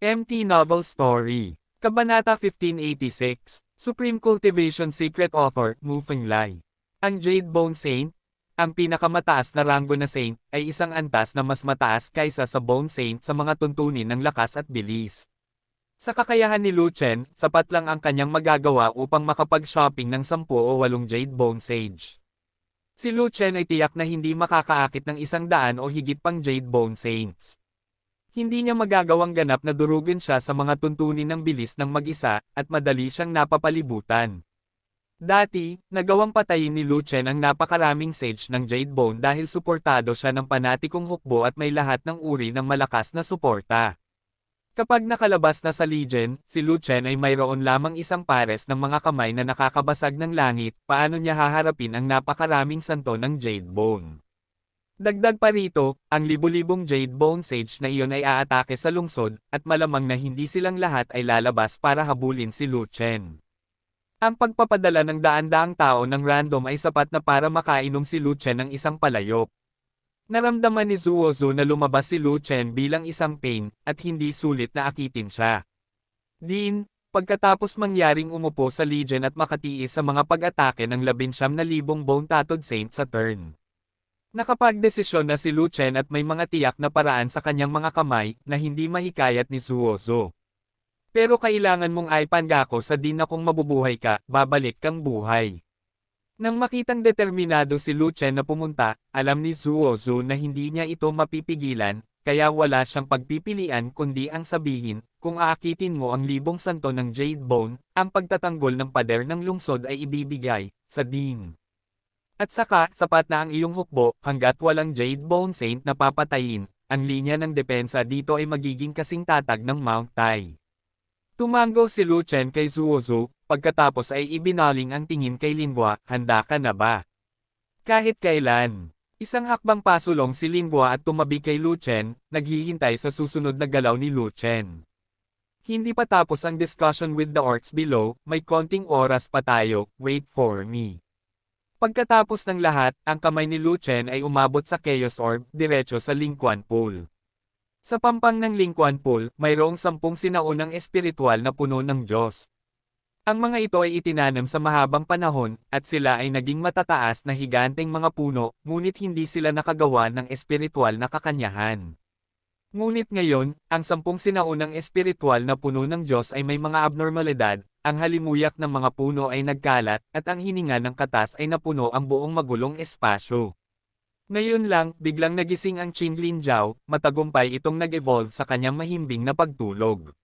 MT Novel Story. Kabanata 1586, Supreme Cultivation Secret Author, Moving Lai. Ang Jade Bone Saint, ang pinakamataas na ranggo na saint, ay isang antas na mas mataas kaysa sa Bone Saint sa mga tuntunin ng lakas at bilis. Sa kakayahan ni Lu Chen, sapat lang ang kanyang magagawa upang makapag-shopping ng 10 o 8 Jade Bone Sage. Si Lu Chen ay tiyak na hindi makakaakit ng 100 o higit pang Jade Bone Saints. Hindi niya magagawang ganap na durugin siya sa mga tuntunin ng bilis ng mag-isa, at madali siyang napapalibutan. Dati, nagawang patayin ni Lu Chen ang napakaraming sage ng Jade Bone dahil suportado siya ng panatikong hukbo at may lahat ng uri ng malakas na suporta. Kapag nakalabas na sa Legion, si Lu Chen ay mayroon lamang isang pares ng mga kamay na nakakabasag ng langit, paano niya haharapin ang napakaraming santo ng Jade Bone? Dagdag pa rito, ang libu-libong Jade Bone Sage na iyon ay aatake sa lungsod, at malamang na hindi silang lahat ay lalabas para habulin si Lu Chen. Ang pagpapadala ng daan-daang tao ng random ay sapat na para makainom si Lu Chen ng isang palayok. Naramdaman ni Zuozu na lumabas si Lu Chen bilang isang pain, at hindi sulit na akitin siya. Pagkatapos mangyaring umupo sa Legion at makatiis sa mga pag-atake ng 19,000 Bone Tattooed Saint sa turn. Nakapagdesisyon na si Lu Chen at may mga tiyak na paraan sa kanyang mga kamay, na hindi mahikayat ni Zuozu. Pero kailangan mong ipangako sa din na kung mabubuhay ka, babalik kang buhay. Nang makitang determinado si Lu Chen na pumunta, alam ni Zuozu na hindi niya ito mapipigilan, kaya wala siyang pagpipilian kundi ang sabihin, kung aakitin mo ang 1,000 santo ng Jade Bone, ang pagtatanggol ng pader ng lungsod ay ibibigay, sa din. At saka, sapat na ang iyong hukbo, hanggat walang Jade Bone Saint na papatayin, ang linya ng depensa dito ay magiging kasing tatag ng Mount Tai. Tumango si Lu Chen kay Zuozu, pagkatapos ay ibinaling ang tingin kay Linhua, handa ka na ba? Kahit kailan. Isang hakbang pasulong si Linhua at tumabi kay Lu Chen, naghihintay sa susunod na galaw ni Lu Chen. Hindi pa tapos ang discussion with the orcs below, may konting oras pa tayo, wait for me. Pagkatapos ng lahat, ang kamay ni Lu Chen ay umabot sa Chaos Orb, diretso sa Lingquan Pool. Sa pampang ng Lingquan Pool, mayroong 10 sinaunang espiritual na puno ng Diyos. Ang mga ito ay itinanam sa mahabang panahon, at sila ay naging matataas na higanteng mga puno, ngunit hindi sila nakagawa ng espiritual na kakanyahan. Ngunit ngayon, ang 10 sinaunang espiritual na puno ng Diyos ay may mga abnormalidad, ang halimuyak ng mga puno ay nagkalat, at ang hininga ng katas ay napuno ang buong magulong espasyo. Ngayon lang, biglang nagising ang Qinglin Zhao, matagumpay itong nag-evolve sa kanyang mahimbing na pagtulog.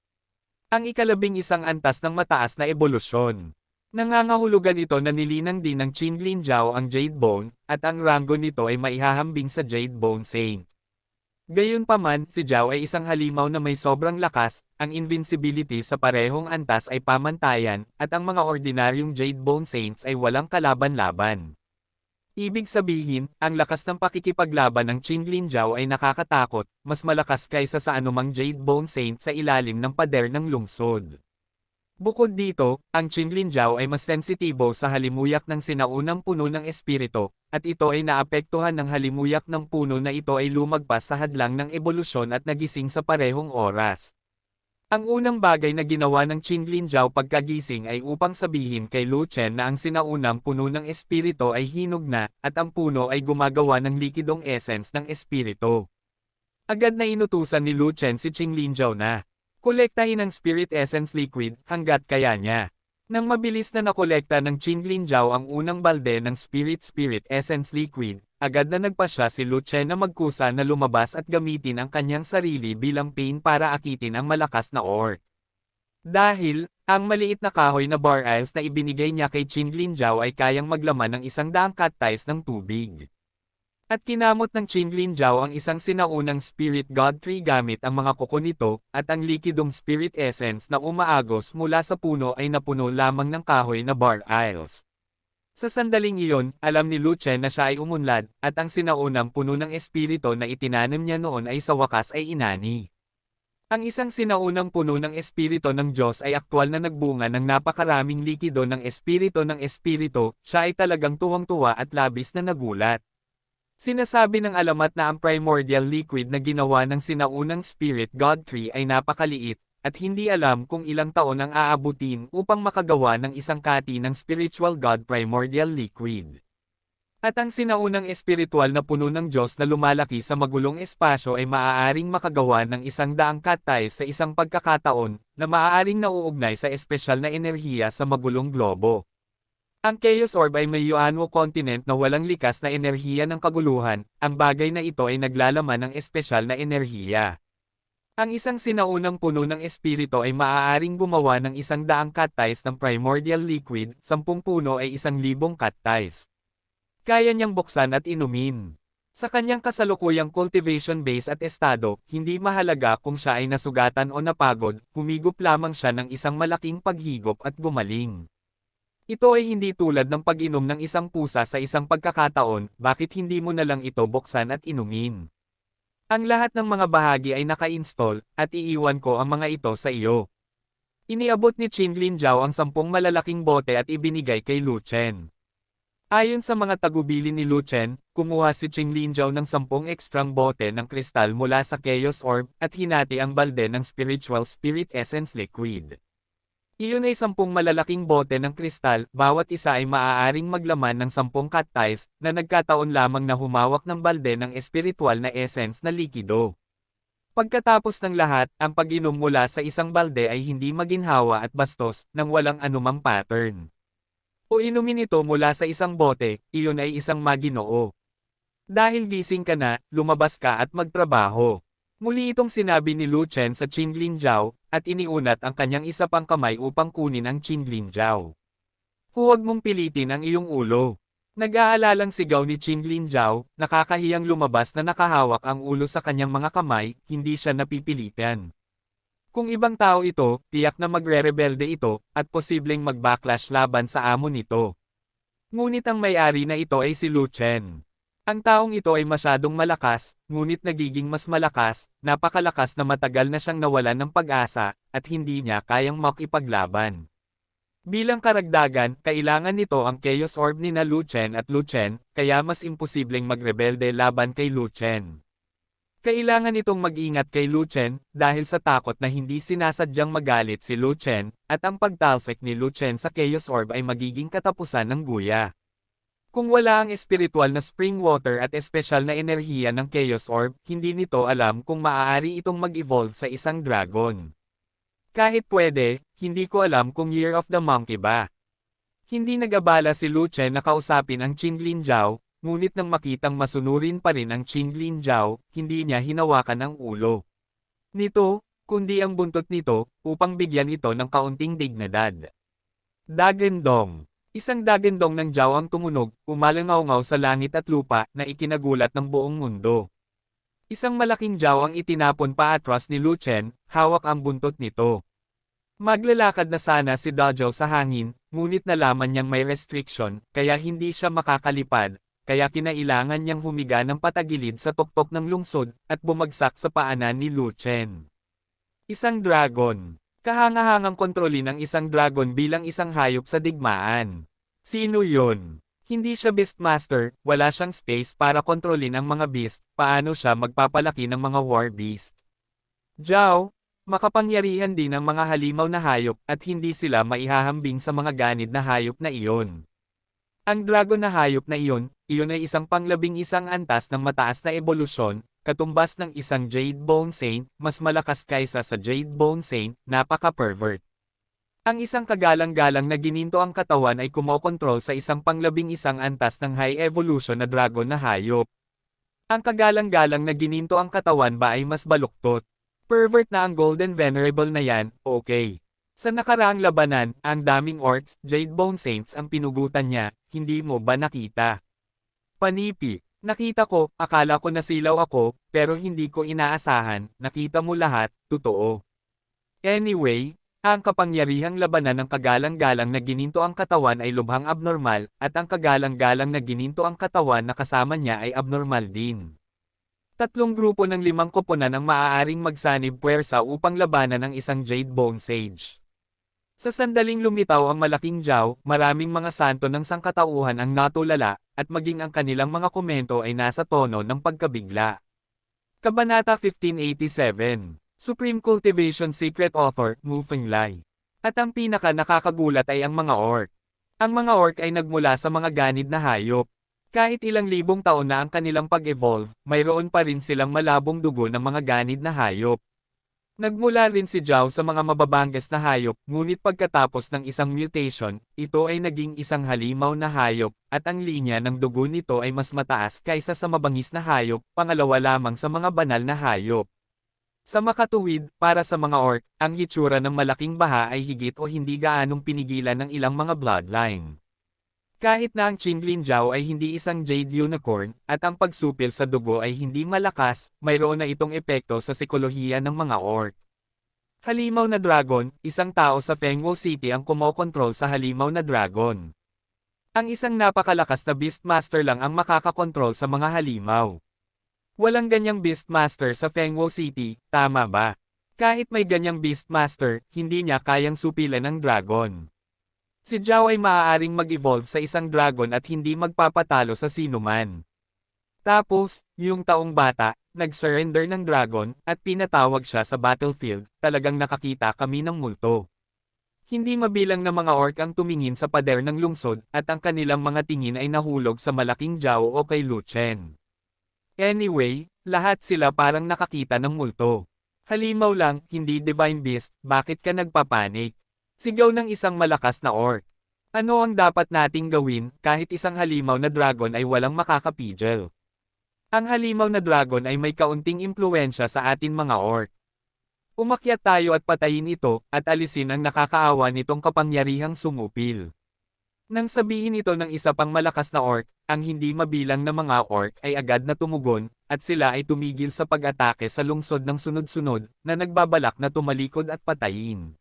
Ang ika-11 antas ng mataas na ebolusyon. Nangangahulugan ito na nilinang din ng Qinglin Zhao ang Jade Bone, at ang ranggo nito ay maihahambing sa Jade Bone Saint. Gayunpaman, si Zhao ay isang halimaw na may sobrang lakas, ang invincibility sa parehong antas ay pamantayan, at ang mga ordinaryong Jade Bone Saints ay walang kalaban-laban. Ibig sabihin, ang lakas ng pakikipaglaban ng Qinglin Zhao ay nakakatakot, mas malakas kaysa sa anumang Jade Bone Saint sa ilalim ng pader ng lungsod. Bukod dito, ang Qinglin Zhao ay mas sensitibo sa halimuyak ng sinaunang puno ng espiritu, at ito ay naapektuhan ng halimuyak ng puno na ito ay lumagpas sa hadlang ng ebolusyon at nagising sa parehong oras. Ang unang bagay na ginawa ng Qinglin Zhao pagkagising ay upang sabihin kay Lu Chen na ang sinaunang puno ng espiritu ay hinog na, at ang puno ay gumagawa ng likidong essence ng espiritu. Agad na inutusan ni Lu Chen si Qinglin Zhao na kolektahin ang Spirit Essence Liquid, hanggat kaya niya. Nang mabilis na nakolekta ng Qinglin Zhao ang unang balde ng Spirit Essence Liquid, agad na nagpasya si Lu Chen na magkusa na lumabas at gamitin ang kanyang sarili bilang pain para akitin ang malakas na orc. Dahil, ang maliit na kahoy na bar isles na ibinigay niya kay Qinglin Zhao ay kayang maglaman ng 100 cat-ties ng tubig. At kinamot ng Qinglin Zhao ang isang sinaunang Spirit God Tree gamit ang mga kuko nito, at ang likidong Spirit Essence na umaagos mula sa puno ay napuno lamang ng kahoy na bar isles. Sa sandaling iyon, alam ni Lu Chen na siya ay umunlad, at ang sinaunang puno ng espiritu na itinanim niya noon ay sa wakas ay inani. Ang isang sinaunang puno ng espiritu ng Diyos ay aktwal na nagbunga ng napakaraming likido ng espiritu, siya ay talagang tuwang-tuwa at labis na nagulat. Sinasabi ng alamat na ang primordial liquid na ginawa ng sinaunang Spirit God Tree ay napakaliit, at hindi alam kung ilang taon ang aabutin upang makagawa ng isang kati ng spiritual god primordial liquid. At ang sinaunang espiritual na puno ng Diyos na lumalaki sa magulong espasyo ay maaaring makagawa ng 100 katis sa isang pagkakataon, na maaaring nauugnay sa espesyal na enerhiya sa magulong globo. Ang Chaos Orb ay may Yuanwo continent na walang likas na enerhiya ng kaguluhan, ang bagay na ito ay naglalaman ng espesyal na enerhiya. Ang isang sinaunang puno ng espiritu ay maaaring gumawa ng 100 katis ng primordial liquid, 10 puno ay 1,000 katis. Kaya niyang buksan at inumin. Sa kanyang kasalukuyang cultivation base at estado, hindi mahalaga kung siya ay nasugatan o napagod, humigop lamang siya ng isang malaking paghigop at gumaling. Ito ay hindi tulad ng pag-inom ng isang pusa sa isang pagkakataon, bakit hindi mo na lang ito buksan at inumin? Ang lahat ng mga bahagi ay naka-install, at iiwan ko ang mga ito sa iyo. Iniabot ni Qinglin Zhao ang 10 malalaking bote at ibinigay kay Lu Chen. Ayon sa mga tagubilin ni Lu Chen, kumuha si Qinglin Zhao ng 10 ekstrang bote ng kristal mula sa Chaos Orb, at hinati ang balde ng Spiritual Spirit Essence Liquid. Iyon ay 10 malalaking bote ng kristal, bawat isa ay maaaring maglaman ng 10 katis, na nagkataon lamang na humawak ng balde ng espiritual na essence na likido. Pagkatapos ng lahat, ang pag-inom mula sa isang balde ay hindi maginhawa at bastos, nang walang anumang pattern. O inumin ito mula sa isang bote, iyon ay isang maginoo. Dahil gising ka na, lumabas ka at magtrabaho. Muli itong sinabi ni Lu Chen sa Qinglin Zhao, at iniunat ang kanyang isa pang kamay upang kunin ang Qinglin Zhao. Huwag mong pilitin ang iyong ulo. Nag-aalalang sigaw ni Qinglin Zhao, nakakahiyang lumabas na nakahawak ang ulo sa kanyang mga kamay, hindi siya napipilitan. Kung ibang tao ito, tiyak na magre-rebelde ito, at posibleng mag-backlash laban sa amo nito. Ngunit ang may-ari na ito ay si Lu Chen. Ang taong ito ay masyadong malakas, ngunit nagiging mas malakas, napakalakas na matagal na siyang nawalan ng pag-asa, at hindi niya kayang makipaglaban. Bilang karagdagan, kailangan nito ang Chaos Orb ni na Lu Chen at Lu Chen, kaya mas imposibleng magrebelde laban kay Lu Chen. Kailangan itong mag-ingat kay Lu Chen, dahil sa takot na hindi sinasadyang magalit si Lu Chen, at ang pagtalsik ni Lu Chen sa Chaos Orb ay magiging katapusan ng guya. Kung wala ang espiritual na spring water at espesyal na enerhiya ng Chaos Orb, hindi nito alam kung maaari itong mag-evolve sa isang dragon. Kahit pwede, hindi ko alam kung Year of the Monkey ba. Hindi nag-abala si Lu Chen na kausapin ang Qinglin Zhao, ngunit nang makitang masunurin pa rin ang Qinglin Zhao, hindi niya hinawakan ang ulo nito, kundi ang buntot nito, upang bigyan ito ng kaunting dignidad. Dagendong. Isang dagendong ng Zhao ang tumunog, umalangaw-ngaw sa langit at lupa, na ikinagulat ng buong mundo. Isang malaking Zhao ang itinapon paatras ni Lu Chen, hawak ang buntot nito. Maglalakad na sana si Dazhou sa hangin, ngunit nalaman niyang may restriction, kaya hindi siya makakalipad. Kaya kinailangan niyang humiga ng patagilid sa tuktok ng lungsod, at bumagsak sa paanan ni Lu Chen. Isang dragon. Kahangahangang kontrolin ang isang dragon bilang isang hayop sa digmaan. Sino yun? Hindi siya Beastmaster, wala siyang space para kontrolin ang mga beast, paano siya magpapalaki ng mga war beast? Zhao, makapangyarihan din ang mga halimaw na hayop, at hindi sila maihahambing sa mga ganid na hayop na iyon. Ang dragon na hayop na iyon ay isang pang-11 antas ng mataas na ebolusyon, katumbas ng isang Jade Bone Saint, mas malakas kaysa sa Jade Bone Saint, napaka-pervert. Ang isang kagalang-galang na gininto ang katawan ay kumokontrol sa isang pang-11 antas ng high evolution na dragon na hayop. Ang kagalang-galang na gininto ang katawan ba ay mas baluktot? Pervert na ang Golden Venerable na yan, okay. Sa nakaraang labanan, ang daming orcs, Jade Bone Saints ang pinugutan niya, hindi mo ba nakita? Panipi, nakita ko, akala ko nasilaw ako, pero hindi ko inaasahan, nakita mo lahat, totoo. Anyway, ang kapangyarihang labanan ng kagalang-galang na gininto ang katawan ay lubhang abnormal, at ang kagalang-galang na gininto ang katawan na kasama niya ay abnormal din. 3 grupo ng 5 koponan ang maaaring magsanib puwersa upang labanan ng isang Jade Bone Sage. Sa sandaling lumitaw ang malaking Zhao, maraming mga santo ng sangkatauhan ang natulala, at maging ang kanilang mga komento ay nasa tono ng pagkabigla. Kabanata 1587. Supreme Cultivation Secret Author, Mu Fenglai. At ang pinaka nakakagulat ay ang mga orc. Ang mga orc ay nagmula sa mga ganid na hayop. Kahit ilang libong taon na ang kanilang pag-evolve, mayroon pa rin silang malabong dugo ng mga ganid na hayop. Nagmula rin si Zhao sa mga mababangas na hayop, ngunit pagkatapos ng isang mutation, ito ay naging isang halimaw na hayop, at ang linya ng dugo nito ay mas mataas kaysa sa mabangis na hayop, pangalawa lamang sa mga banal na hayop. Sa makatuwid, para sa mga orc, ang hitsura ng malaking baha ay higit o hindi gaanong pinigilan ng ilang mga bloodline. Kahit na ang Qinglin Zhao ay hindi isang Jade Unicorn, at ang pagsupil sa dugo ay hindi malakas, mayroon na itong epekto sa sikolohiya ng mga orc. Halimaw na Dragon, isang tao sa Fengwo City ang kumokontrol sa halimaw na dragon. Ang isang napakalakas na Beastmaster lang ang makakakontrol sa mga halimaw. Walang ganyang Beastmaster sa Fengwo City, tama ba? Kahit may ganyang Beastmaster, hindi niya kayang supilan ng dragon. Si Zhao ay maaaring mag-evolve sa isang dragon at hindi magpapatalo sa sinuman. Tapos, yung taong bata, nag-surrender ng dragon, at pinatawag siya sa battlefield, talagang nakakita kami ng multo. Hindi mabilang na mga orc ang tumingin sa pader ng lungsod, at ang kanilang mga tingin ay nahulog sa malaking Zhao o kay Lu Chen. Anyway, lahat sila parang nakakita ng multo. Halimaw lang, hindi divine beast, bakit ka nagpapanik? Sigaw ng isang malakas na orc. Ano ang dapat nating gawin, kahit isang halimaw na dragon ay walang makakapigil? Ang halimaw na dragon ay may kaunting impluensya sa atin mga orc. Umakyat tayo at patayin ito, at alisin ang nakakaawa nitong kapangyarihang sumupil. Nang sabihin ito ng isa pang malakas na orc, ang hindi mabilang na mga orc ay agad na tumugon, at sila ay tumigil sa pag-atake sa lungsod ng sunod-sunod, na nagbabalak na tumalikod at patayin.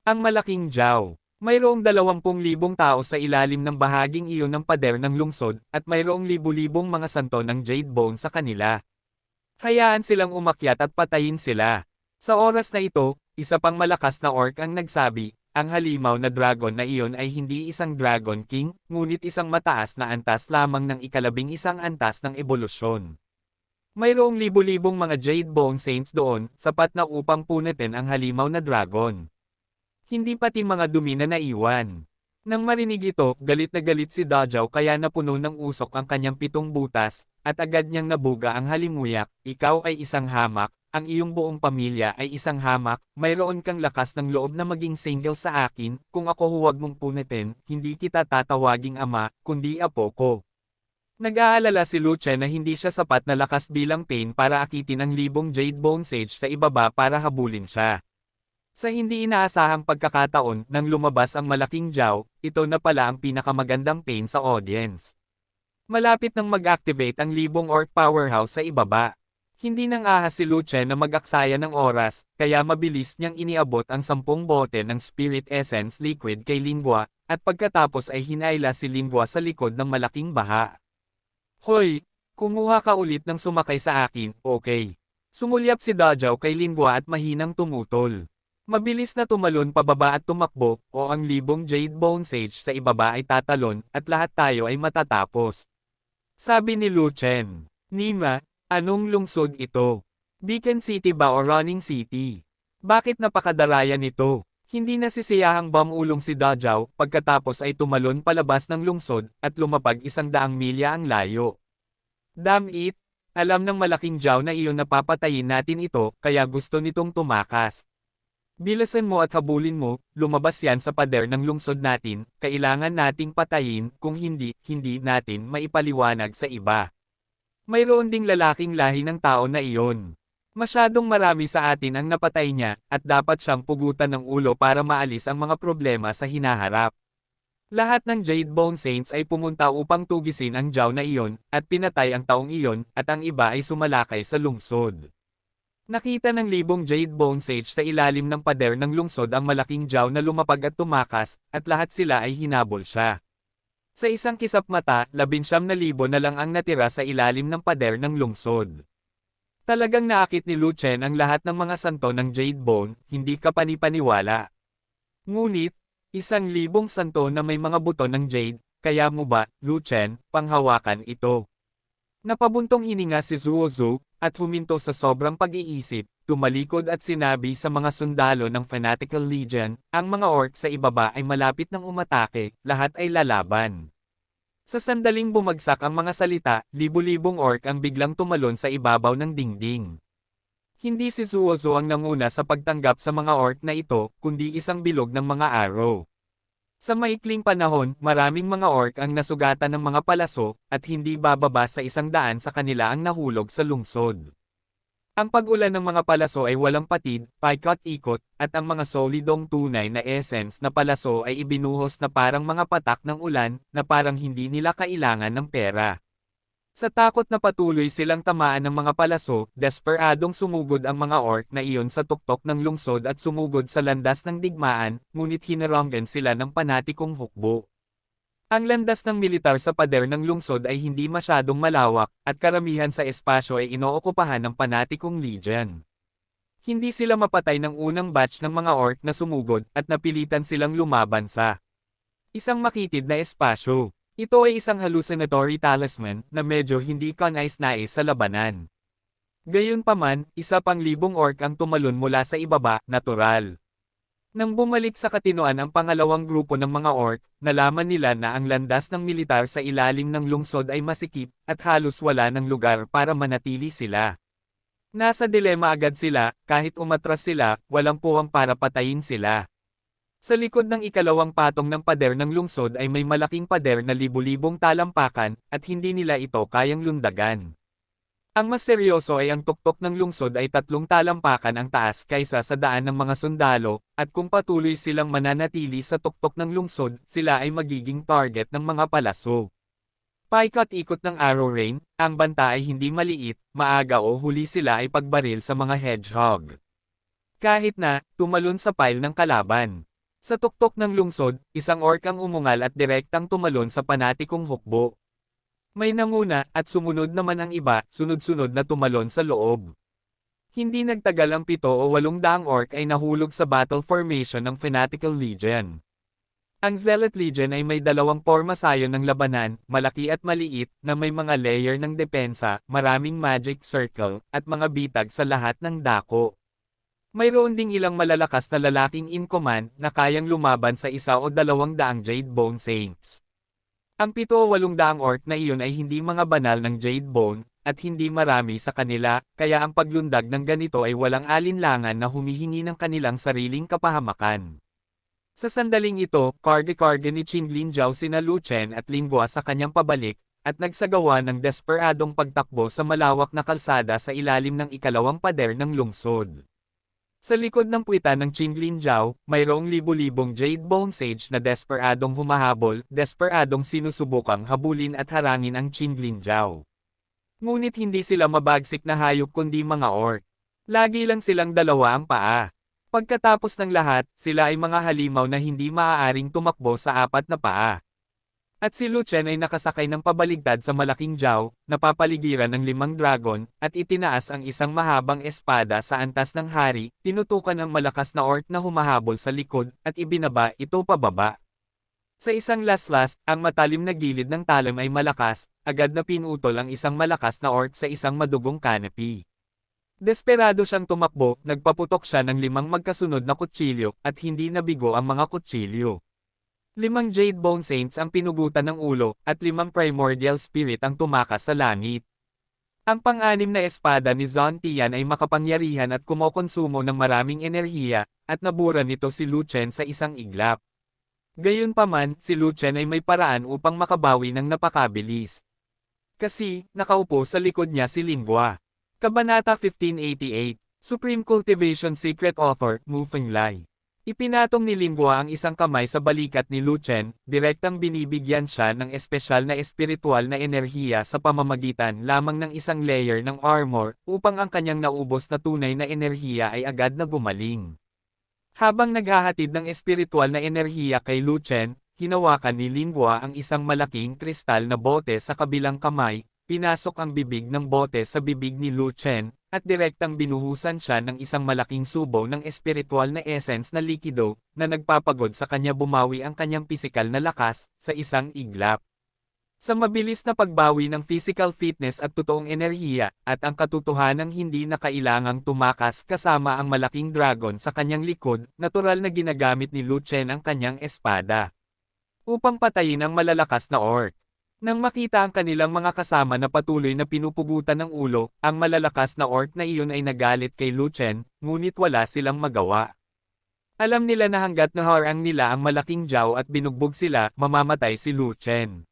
Ang malaking Zhao. Mayroong 20,000 tao sa ilalim ng bahaging iyon ng pader ng lungsod, at mayroong libu-libong mga santo ng Jade Bone sa kanila. Hayaan silang umakyat at patayin sila. Sa oras na ito, isa pang malakas na orc ang nagsabi, ang halimaw na dragon na iyon ay hindi isang Dragon King, ngunit isang mataas na antas lamang ng ika-11 antas ng ebolusyon. Mayroong libu-libong mga Jade Bone Saints doon, sapat na upang punitin ang halimaw na dragon. Hindi pati mga dumi na naiwan. Nang marinig ito, galit na galit si Dajao kaya napuno ng usok ang kanyang 7 butas, at agad niyang nabuga ang halimuyak, ikaw ay isang hamak, ang iyong buong pamilya ay isang hamak, mayroon kang lakas ng loob na maging single sa akin, kung ako huwag mong punitin, hindi kita tatawaging ama, kundi apo ko. Nag-aalala si Lu Chen na hindi siya sapat na lakas bilang Pain para akitin ang libong Jade Bone Sage sa ibaba para habulin siya. Sa hindi inaasahang pagkakataon, nang lumabas ang malaking Zhao, ito na pala ang pinakamagandang Pain sa audience. Malapit nang mag-activate ang libong orc powerhouse sa ibaba. Hindi nang ahas si Lu Chen na mag-aksaya ng oras, kaya mabilis niyang iniabot ang 10 bote ng Spirit Essence Liquid kay Lingua, at pagkatapos ay hinayla si Lingua sa likod ng malaking baha. Hoy! Kumuha ka ulit ng sumakay sa akin, okay? Sumulyap si Dajao kay Lingua at mahinang tumutol. Mabilis na tumalon pababa at tumakbo, o ang libong Jade Bone Sage sa ibaba ay tatalon, at lahat tayo ay matatapos. Sabi ni Lu Chen, Nima, anong lungsod ito? Beacon City ba o Running City? Bakit napakadaraya nito? Hindi nasisiyahang bamulong si Dajao, pagkatapos ay tumalon palabas ng lungsod, at lumapag 100 milya ang layo. Damn it! Alam ng malaking Zhao na iyon na papatayin natin ito, kaya gusto nitong tumakas. Bilasan mo at habulin mo, lumabas yan sa pader ng lungsod natin, kailangan nating patayin, kung hindi, hindi natin maipaliwanag sa iba. Mayroon ding lalaking lahi ng tao na iyon. Masyadong marami sa atin ang napatay niya, at dapat siyang pugutan ng ulo para maalis ang mga problema sa hinaharap. Lahat ng Jade Bone Saints ay pumunta upang tugisin ang Zhao na iyon, at pinatay ang taong iyon, at ang iba ay sumalakay sa lungsod. Nakita ng libong Jade Bone Sage sa ilalim ng pader ng lungsod ang malaking Zhao na lumapag at tumakas, at lahat sila ay hinabol siya. Sa isang kisap mata, 19,000 na lang ang natira sa ilalim ng pader ng lungsod. Talagang naakit ni Lu Chen ang lahat ng mga santo ng Jade Bone, hindi ka panipaniwala. Ngunit, 1,000 santo na may mga buto ng Jade, kaya mo ba, Lu Chen, panghawakan ito? Napabuntong hininga si Zuozo, at huminto sa sobrang pag-iisip, tumalikod at sinabi sa mga sundalo ng Fanatical Legion, ang mga orc sa ibaba ay malapit ng umatake, lahat ay lalaban. Sa sandaling bumagsak ang mga salita, libu-libong orc ang biglang tumalon sa ibabaw ng dingding. Hindi si Zuozo ang nanguna sa pagtanggap sa mga orc na ito, kundi isang bilog ng mga arrow. Sa maikling panahon, maraming mga orc ang nasugatan ng mga palaso, at hindi bababa sa 100 sa kanila ang nahulog sa lungsod. Ang pag-ulan ng mga palaso ay walang patid, paikot-ikot, at ang mga solidong tunay na essence na palaso ay ibinuhos na parang mga patak ng ulan, na parang hindi nila kailangan ng pera. Sa takot na patuloy silang tamaan ng mga palaso, desperadong sumugod ang mga orc na iyon sa tuktok ng lungsod at sumugod sa landas ng digmaan, ngunit hinaranggan sila ng panatikong hukbo. Ang landas ng militar sa pader ng lungsod ay hindi masyadong malawak, at karamihan sa espasyo ay inookupahan ng panatikong legion. Hindi sila mapatay ng unang batch ng mga orc na sumugod, at napilitan silang lumaban sa isang makitid na espasyo. Ito ay isang hallucinatory talisman na medyo hindi kanais-nais sa labanan. Gayunpaman, 1,000 orc ang tumalon mula sa ibaba, natural. Nang bumalik sa katinoan ang pangalawang grupo ng mga orc, nalaman nila na ang landas ng militar sa ilalim ng lungsod ay masikip, at halos wala ng lugar para manatili sila. Nasa dilema agad sila, kahit umatras sila, walang puwang para patayin sila. Sa likod ng ikalawang patong ng pader ng lungsod ay may malaking pader na libu-libong talampakan, at hindi nila ito kayang lundagan. Ang mas seryoso ay ang tuktok ng lungsod ay 3 talampakan ang taas kaysa sa daan ng mga sundalo, at kung patuloy silang mananatili sa tuktok ng lungsod, sila ay magiging target ng mga palaso. Paikot-ikot ng arrow rain, ang banta ay hindi maliit, maaga o huli sila ay pagbaril sa mga hedgehog. Kahit na, tumalon sa pile ng kalaban. Sa tuktok ng lungsod, isang orc ang umungal at direktang tumalon sa panatikong hukbo. May nanguna, at sumunod naman ang iba, sunod-sunod na tumalon sa loob. Hindi nagtagal ang 7 o 8 daang orc ay nahulog sa battle formation ng Fanatical Legion. Ang Zealot Legion ay may 2 pormasayon ng labanan, malaki at maliit, na may mga layer ng depensa, maraming magic circle, at mga bitag sa lahat ng dako. Mayroon ding ilang malalakas na lalaking in command na kayang lumaban sa 1 o 2 daang Jade Bone Saints. Ang 7 o 8 daang orc na iyon ay hindi mga banal ng Jade Bone, at hindi marami sa kanila, kaya ang paglundag ng ganito ay walang alinlangan na humihingi ng kanilang sariling kapahamakan. Sa sandaling ito, karge-karge ni Qinglin Zhao sina Lu Chen at Lin Gua sa kanyang pabalik, at nagsagawa ng desperadong pagtakbo sa malawak na kalsada sa ilalim ng ikalawang pader ng lungsod. Sa likod ng puwitan ng Qinglin Zhao, mayroong libu-libong Jade Bone Sage na desperadong humahabol, desperadong sinusubukang habulin at harangin ang Qinglin Zhao. Ngunit hindi sila mabagsik na hayop kundi mga orc. Lagi lang silang 2 ang paa. Pagkatapos ng lahat, sila ay mga halimaw na hindi maaaring tumakbo sa 4 na paa. At si Lu Chen ay nakasakay ng pabaligtad sa malaking Zhao, napapaligiran ng 5 dragon, at itinaas ang isang mahabang espada sa antas ng hari, tinutukan ng malakas na orc na humahabol sa likod, at ibinaba ito pababa. Sa isang laslas, ang matalim na gilid ng talim ay malakas, agad na pinutol ang isang malakas na orc sa isang madugong canopy. Desperado siyang tumakbo, nagpaputok siya ng 5 magkasunod na kutsilyo, at hindi nabigo ang mga kutsilyo. 5 Jade Bone Saints ang pinugutan ng ulo, at 5 Primordial Spirit ang tumakas sa langit. Ang pang-6 na espada ni Zhang Tian ay makapangyarihan at kumokonsumo ng maraming enerhiya, at nabura nito si Lu Chen sa isang iglap. Gayunpaman, si Lu Chen ay may paraan upang makabawi ng napakabilis. Kasi, nakaupo sa likod niya si Lin Gua. Kabanata 1588, Supreme Cultivation Secret Author, Mu Fenglai. Ipinatong ni Lin Gua ang isang kamay sa balikat ni Lu Chen, direktang binibigyan siya ng espesyal na espiritual na enerhiya sa pamamagitan lamang ng isang layer ng armor, upang ang kanyang naubos na tunay na enerhiya ay agad na gumaling. Habang naghahatid ng espiritual na enerhiya kay Lu Chen, hinawakan ni Lin Gua ang isang malaking kristal na bote sa kabilang kamay, pinasok ang bibig ng bote sa bibig ni Lu Chen, at direktang binuhusan siya ng isang malaking subo ng espiritual na essence na likido, na nagpapagod sa kanya bumawi ang kanyang pisikal na lakas, sa isang iglap. Sa mabilis na pagbawi ng physical fitness at totoong enerhiya, at ang katotohanang hindi na kailangang tumakas kasama ang malaking dragon sa kanyang likod, natural na ginagamit ni Lu Chen ang kanyang espada upang patayin ang malalakas na orc. Nang makita ang kanilang mga kasama na patuloy na pinupugutan ng ulo, ang malalakas na orc na iyon ay nagalit kay Lu Chen, ngunit wala silang magawa. Alam nila na hanggat naharang nila ang malaking Jiao at binugbog sila, mamamatay si Lu Chen.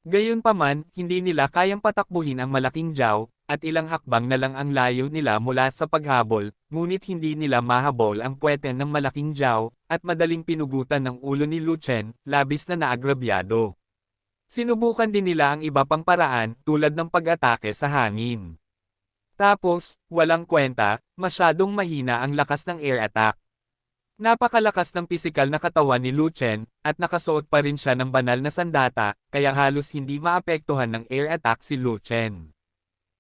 Gayunpaman, hindi nila kayang patakbuhin ang malaking Jiao, at ilang hakbang na lang ang layo nila mula sa paghabol, ngunit hindi nila mahabol ang puwete ng malaking Jiao, at madaling pinugutan ng ulo ni Lu Chen, labis na naagrabyado. Sinubukan din nila ang iba pang paraan, tulad ng pag-atake sa hangin. Tapos, walang kwenta, masyadong mahina ang lakas ng air attack. Napakalakas ng pisikal na katawan ni Lu Chen, at nakasuot pa rin siya ng banal na sandata, kaya halos hindi maapektuhan ng air attack si Lu Chen.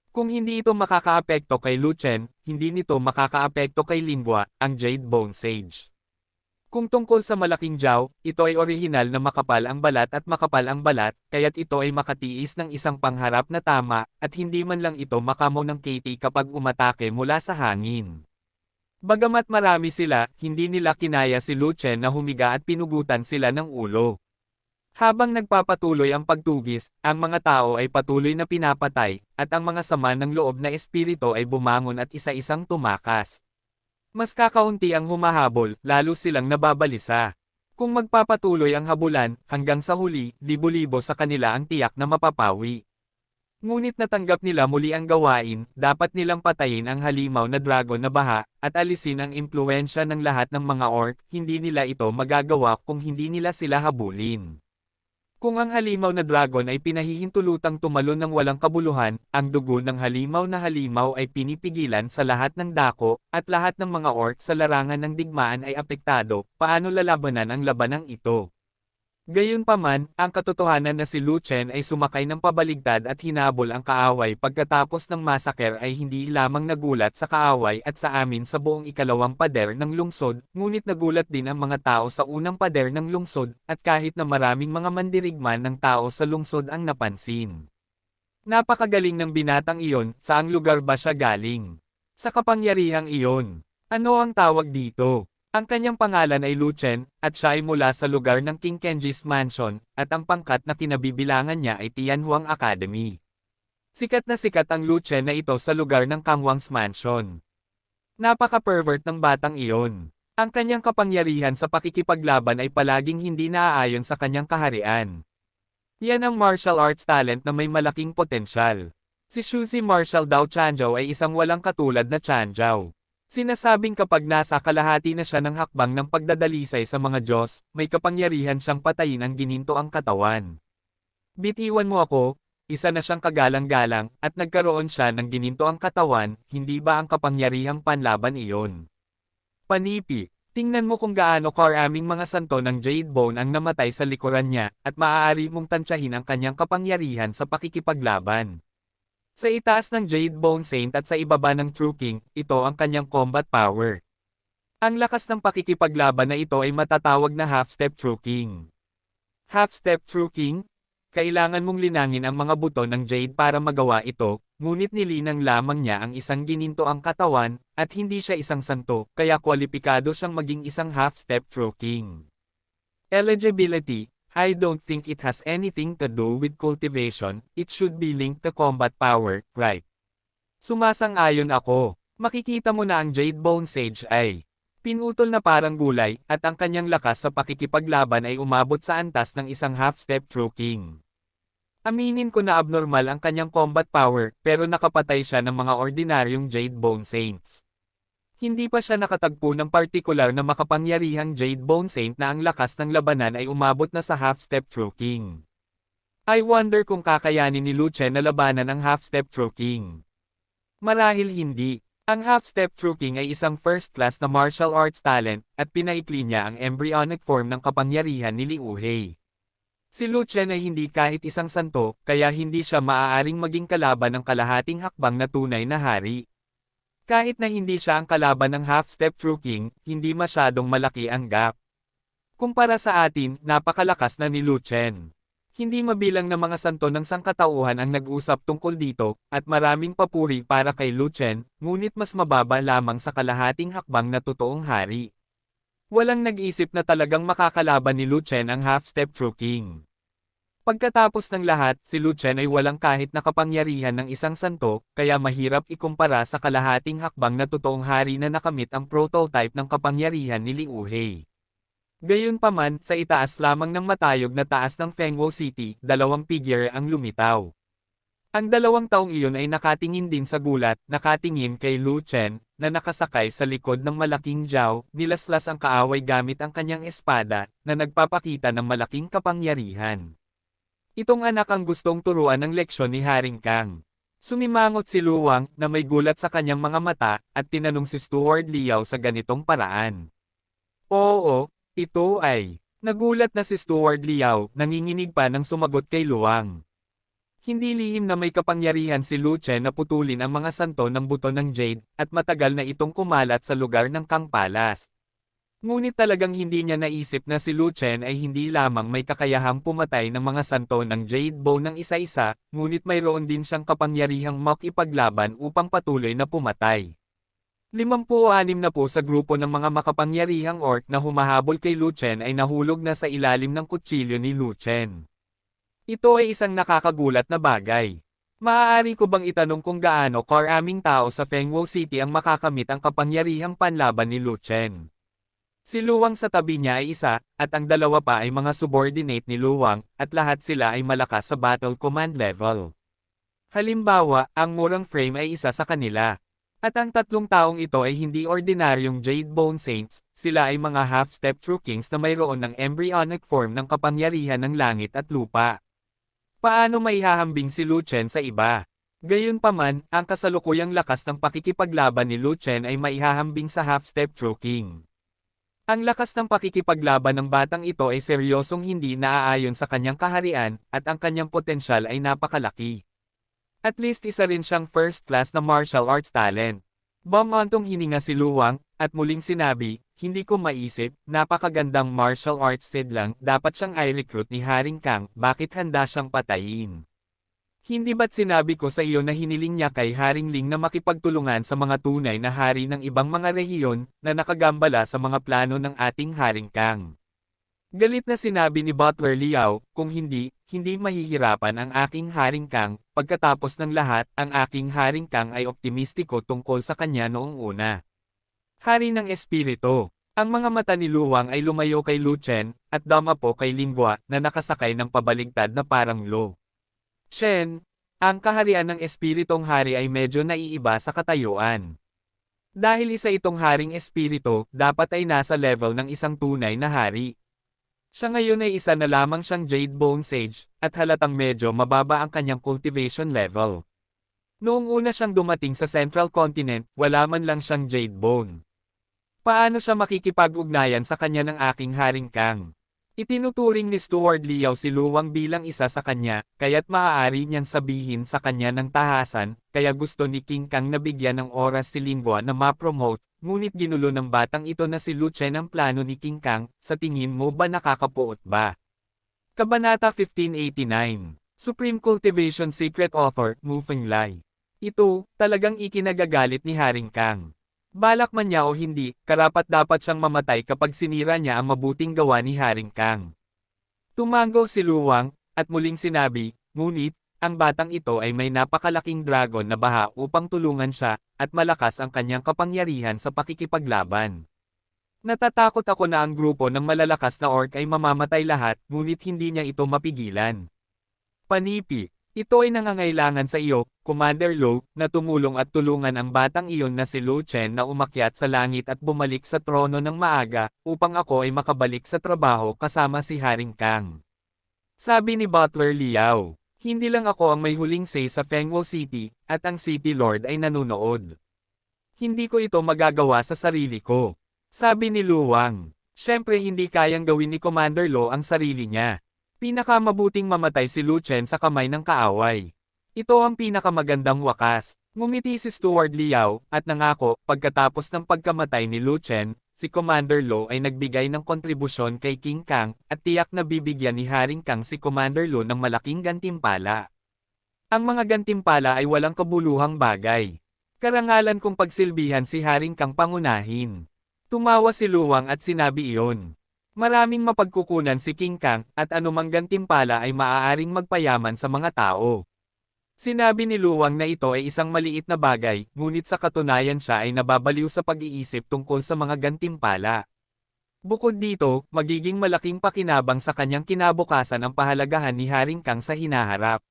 Kung hindi ito makakaapekto kay Lu Chen, hindi nito makakaapekto kay Lingua, ang Jade Bone Sage. Kung tungkol sa malaking Jiao, ito ay orihinal na makapal ang balat at makapal ang balat, kaya't ito ay makatiis ng isang pangharap na tama, at hindi man lang ito makamo ng KT kapag umatake mula sa hangin. Bagamat marami sila, hindi nila kinaya si Lu Chen na humiga at pinugutan sila ng ulo. Habang nagpapatuloy ang pagtugis, ang mga tao ay patuloy na pinapatay, at ang mga sama ng loob na espiritu ay bumangon at isa-isang tumakas. Mas kakaunti ang humahabol, lalo silang nababalisa. Kung magpapatuloy ang habulan, hanggang sa huli, libo-libo sa kanila ang tiyak na mapapawi. Ngunit natanggap nila muli ang gawain, dapat nilang patayin ang halimaw na dragon na baha, at alisin ang impluensya ng lahat ng mga orc, hindi nila ito magagawa kung hindi nila sila habulin. Kung ang halimaw na dragon ay pinahihintulutang tumalon ng walang kabuluhan, ang dugo ng halimaw na halimaw ay pinipigilan sa lahat ng dako, at lahat ng mga orc sa larangan ng digmaan ay apektado, paano lalabanan ang labanang ito? Gayunpaman, ang katotohanan na si Lu Chen ay sumakay ng pabaligtad at hinabol ang kaaway pagkatapos ng massacre ay hindi lamang nagulat sa kaaway at sa amin sa buong ikalawang pader ng lungsod, ngunit nagulat din ang mga tao sa unang pader ng lungsod, at kahit na maraming mga mandirigman ng tao sa lungsod ang napansin. Napakagaling ng binatang iyon, saang lugar ba siya galing? Sa kapangyarihang iyon. Ano ang tawag dito? Ang kanyang pangalan ay Lu Chen, at siya ay mula sa lugar ng King Kenji's Mansion, at ang pangkat na kinabibilangan niya ay Tianhuang Academy. Sikat na sikat ang Lu Chen na ito sa lugar ng Kangwang's Mansion. Napaka-pervert ng batang iyon. Ang kanyang kapangyarihan sa pakikipaglaban ay palaging hindi naaayon sa kanyang kaharian. Yan ang martial arts talent na may malaking potensyal. Si Shuzi Martial Dao Chanzhou ay isang walang katulad na Chanzhou. Sinasabing kapag nasa kalahati na siya ng hakbang ng pagdadalisay sa mga Diyos, may kapangyarihan siyang patayin ang gininto ang katawan. Bitiwan mo ako, isa na siyang kagalang-galang, at nagkaroon siya ng gininto ang katawan, hindi ba ang kapangyarihang panlaban iyon? Panipi, tingnan mo kung gaano karaming mga santo ng Jade Bone ang namatay sa likuran niya, at maaari mong tansyahin ang kanyang kapangyarihan sa pakikipaglaban. Sa itaas ng Jade Bone Saint at sa ibaba ng True King, ito ang kanyang combat power. Ang lakas ng pakikipaglaban na ito ay matatawag na Half-Step True King. Half-Step True King? Kailangan mong linangin ang mga buto ng Jade para magawa ito, ngunit nilinang lamang niya ang isang gininto ang katawan, at hindi siya isang santo, kaya kwalipikado siyang maging isang Half-Step True King. Eligibility. I don't think it has anything to do with cultivation, it should be linked to combat power, right? Sumasang-ayon ako. Makikita mo na ang Jade Bone Sage ay pinutol na parang gulay, at ang kanyang lakas sa pakikipaglaban ay umabot sa antas ng isang half-step True King. Aminin ko na abnormal ang kanyang combat power, pero nakapatay siya ng mga ordinaryong Jade Bone Saints. Hindi pa siya nakatagpo ng partikular na makapangyarihang Jade Bone Saint na ang lakas ng labanan ay umabot na sa Half-Step True King. I wonder kung kakayanin ni Lu Chen na labanan ang Half-Step True King. Marahil hindi. Ang Half-Step True King ay isang first-class na martial arts talent, at pinaikli niya ang embryonic form ng kapangyarihan ni Liu He. Si Lu Chen ay hindi kahit isang santo, kaya hindi siya maaaring maging kalaban ng kalahating hakbang na tunay na hari. Kahit na hindi siya ang kalaban ng Half-Step True King, hindi masyadong malaki ang gap. Kumpara sa atin, napakalakas na ni Lu Chen. Hindi mabilang na mga santo ng sangkatauhan ang nag-usap tungkol dito, at maraming papuri para kay Lu Chen, ngunit mas mababa lamang sa kalahating hakbang na totoong hari. Walang nag-isip na talagang makakalaban ni Lu Chen ang half-step true king. Pagkatapos ng lahat, si Lu Chen ay walang kahit na kapangyarihan ng isang santo, kaya mahirap ikumpara sa kalahating hakbang na totoong hari na nakamit ang prototype ng kapangyarihan ni Liu He. Gayunpaman, sa itaas lamang ng matayog na taas ng Fengwo City, dalawang figure ang lumitaw. Ang 2 taong iyon ay nakatingin din sa gulat, nakatingin kay Lu Chen, na nakasakay sa likod ng malaking Jiao, nilaslas ang kaaway gamit ang kanyang espada, na nagpapakita ng malaking kapangyarihan. Itong anak ang gustong turuan ng leksyon ni Haring Kang. Sumimangot si Luwang na may gulat sa kanyang mga mata at tinanong si Steward Liao sa ganitong paraan. Oo, ito ay. Nagulat na si Steward Liao, nanginginig pa nang sumagot kay Luwang. Hindi lihim na may kapangyarihan si Lu Chen na putulin ang mga santo ng buto ng Jade, at matagal na itong kumalat sa lugar ng Kang Palace. Ngunit talagang hindi niya naisip na si Lu Chen ay hindi lamang may kakayahang pumatay ng mga santo ng Jade Bow ng isa-isa, ngunit mayroon din siyang kapangyarihang makipaglaban upang patuloy na pumatay. 56 na po sa grupo ng mga makapangyarihang orc na humahabol kay Lu Chen ay nahulog na sa ilalim ng kutsilyo ni Lu Chen. Ito ay isang nakakagulat na bagay. Maaari ko bang itanong kung gaano karaming tao sa Fengwo City ang makakamit ang kapangyarihang panlaban ni Lu Chen? Si Luwang sa tabi niya ay isa, at ang dalawa pa ay mga subordinate ni Luwang, at lahat sila ay malakas sa battle command level. Halimbawa, ang murang frame ay isa sa kanila. At ang 3 taong ito ay hindi ordinaryong Jade Bone Saints, sila ay mga half-step true kings na mayroon ng embryonic form ng kapangyarihan ng langit at lupa. Paano maihahambing si Lu Chen sa iba? Gayunpaman, ang kasalukuyang lakas ng pakikipaglaban ni Lu Chen ay maihahambing sa half-step true king. Ang lakas ng pakikipaglaban ng batang ito ay seryosong hindi naaayon sa kanyang kaharian, at ang kanyang potensyal ay napakalaki. At least isa rin siyang first class na martial arts talent. Bumantong hininga si Luwang, at muling sinabi, hindi ko maisip, napakagandang martial arts sid lang, dapat siyang i-recruit ni Haring Kang, bakit handa siyang patayin? Hindi ba't sinabi ko sa iyo na hiniling niya kay Haring Ling na makipagtulungan sa mga tunay na hari ng ibang mga rehiyon, na nakagambala sa mga plano ng ating Haring Kang? Galit na sinabi ni Butler Liao, kung hindi mahihirapan ang aking Haring Kang, pagkatapos ng lahat, ang aking Haring Kang ay optimistiko tungkol sa kanya noong una. Hari ng Espiritu. Ang mga mata ni Luwang ay lumayo kay Lu Chen, at dumapo kay Lingua, na nakasakay ng pabaligtad na parang Lo Chen. Ang kaharian ng espiritong hari ay medyo naiiba sa katayuan. Dahil isa itong haring espiritu, dapat ay nasa level ng isang tunay na hari. Siya ngayon ay isa na lamang siyang Jade Bone Sage, at halatang medyo mababa ang kanyang cultivation level. Noong una siyang dumating sa Central Continent, wala man lang siyang Jade Bone. Paano siya makikipag-ugnayan sa kanya ng aking Haring Kang? Itinuturing ni Steward Liao si Luwang bilang isa sa kanya, kaya't maaari niyang sabihin sa kanya ng tahasan, kaya gusto ni King Kang na bigyan ng oras si Lingua na ma-promote, ngunit ginulo ng batang ito na si Lu Chen ang plano ni King Kang, sa tingin mo ba nakakapuot ba? Kabanata 1589. Supreme Cultivation Secret Author, Mu Fenglai. Ito, talagang ikinagagalit ni Haring Kang. Balak man niya o hindi, karapat-dapat siyang mamatay kapag sinira niya ang mabuting gawa ni Haring Kang. Tumango si Luwang, at muling sinabi, ngunit, ang batang ito ay may napakalaking dragon na baha upang tulungan siya, at malakas ang kanyang kapangyarihan sa pakikipaglaban. Natatakot ako na ang grupo ng malalakas na orc ay mamamatay lahat, ngunit hindi niya ito mapigilan. Panipi. Ito ay nangangailangan sa iyo, Commander Lo, na tumulong at tulungan ang batang iyon na si Lu Chen na umakyat sa langit at bumalik sa trono ng maaga, upang ako ay makabalik sa trabaho kasama si Haring Kang. Sabi ni Butler Liao, hindi lang ako ang may huling say sa Fengwo City, at ang City Lord ay nanonood. Hindi ko ito magagawa sa sarili ko. Sabi ni Luwang, syempre hindi kayang gawin ni Commander Lo ang sarili niya. Pinakamabuting mamatay si Lu Chen sa kamay ng kaaway. Ito ang pinakamagandang wakas. Ngumiti si Steward Liao, at nangako, pagkatapos ng pagkamatay ni Lu Chen, si Commander Lo ay nagbigay ng kontribusyon kay King Kang at tiyak na bibigyan ni Haring Kang si Commander Lo ng malaking gantimpala. Ang mga gantimpala ay walang kabuluhang bagay. Karangalan kong pagsilbihan si Haring Kang pangunahin. Tumawa si Luwang at sinabi iyon. Maraming mapagkukunan si King Kang at anumang gantimpala ay maaaring magpayaman sa mga tao. Sinabi ni Luwang na ito ay isang maliit na bagay, ngunit sa katunayan siya ay nababaliw sa pag-iisip tungkol sa mga gantimpala. Bukod dito, magiging malaking pakinabang sa kanyang kinabukasan ang pahalagahan ni Haring Kang sa hinaharap.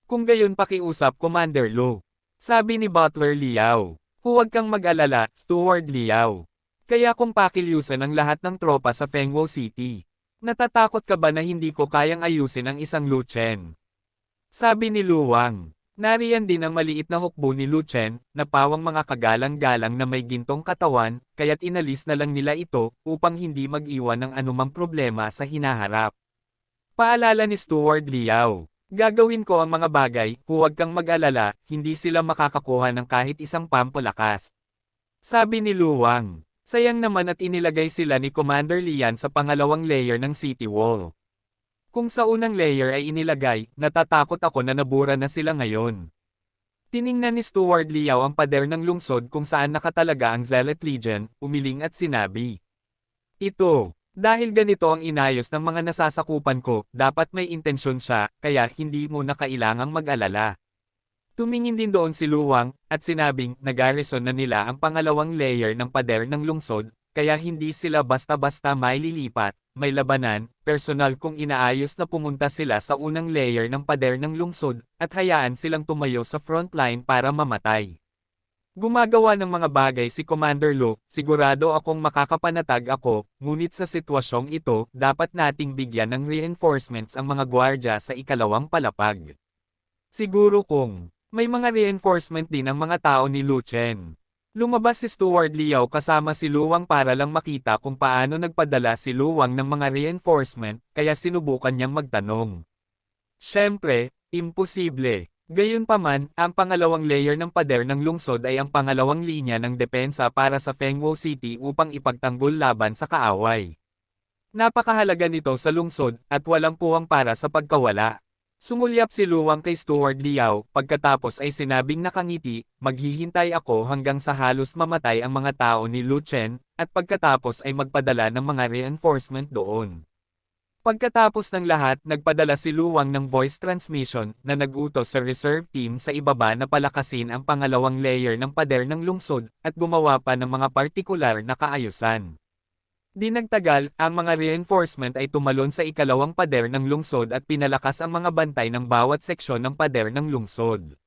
Kung gayon pakiusap Commander Lo. Sabi ni Butler Liao. Huwag kang mag-alala, Steward Liao. Kaya kung pakilyusan ang lahat ng tropa sa Fengwo City. Natatakot ka ba na hindi ko kayang ayusin ang isang Lu Chen? Sabi ni Luwang. Nariyan din ang maliit na hukbo ni Lu Chen, na pawang mga kagalang-galang na may gintong katawan, kaya't inalis na lang nila ito, upang hindi mag-iwan ng anumang problema sa hinaharap. Paalala ni Steward Liao. Gagawin ko ang mga bagay, huwag kang mag-alala, hindi sila makakakuha ng kahit isang pampalakas. Sabi ni Luwang. Sayang naman at inilagay sila ni Commander Lian sa pangalawang layer ng City Wall. Kung sa unang layer ay inilagay, natatakot ako na nabura na sila ngayon. Tiningnan ni Steward Liao ang pader ng lungsod kung saan nakatalaga ang Zealot Legion, umiling at sinabi. Ito, dahil ganito ang inayos ng mga nasasakupan ko, dapat may intensyon siya, kaya hindi mo na kailangang mag-alala. Tumingin din doon si Luwang, at sinabing, nagarison na nila ang pangalawang layer ng pader ng lungsod, kaya hindi sila basta-basta maililipat, may labanan, personal kung inaayos na pumunta sila sa unang layer ng pader ng lungsod, at hayaan silang tumayo sa frontline para mamatay. Gumagawa ng mga bagay si Commander Lo, sigurado akong makakapanatag ako, ngunit sa sitwasyong ito, dapat nating bigyan ng reinforcements ang mga gwardya sa ikalawang palapag. Siguro kung may mga reinforcement din ang mga tao ni Lu Chen. Lumabas si Steward Liao kasama si Luwang para lang makita kung paano nagpadala si Luwang ng mga reinforcement, kaya sinubukan niyang magtanong. Siyempre, imposible. Gayunpaman, ang pangalawang layer ng pader ng lungsod ay ang pangalawang linya ng depensa para sa Fengwo City upang ipagtanggol laban sa kaaway. Napakahalaga nito sa lungsod, at walang puwang para sa pagkawala. Sumulyap si Luwang kay Steward Liao, pagkatapos ay sinabing nakangiti, maghihintay ako hanggang sa halos mamatay ang mga tao ni Lu Chen, at pagkatapos ay magpadala ng mga reinforcement doon. Pagkatapos ng lahat, nagpadala si Luwang ng voice transmission na nag-utos sa reserve team sa ibaba na palakasin ang pangalawang layer ng pader ng lungsod, at gumawa pa ng mga partikular na kaayusan. Di nagtagal, ang mga reinforcement ay tumalon sa ikalawang pader ng lungsod at pinalakas ang mga bantay ng bawat seksyon ng pader ng lungsod.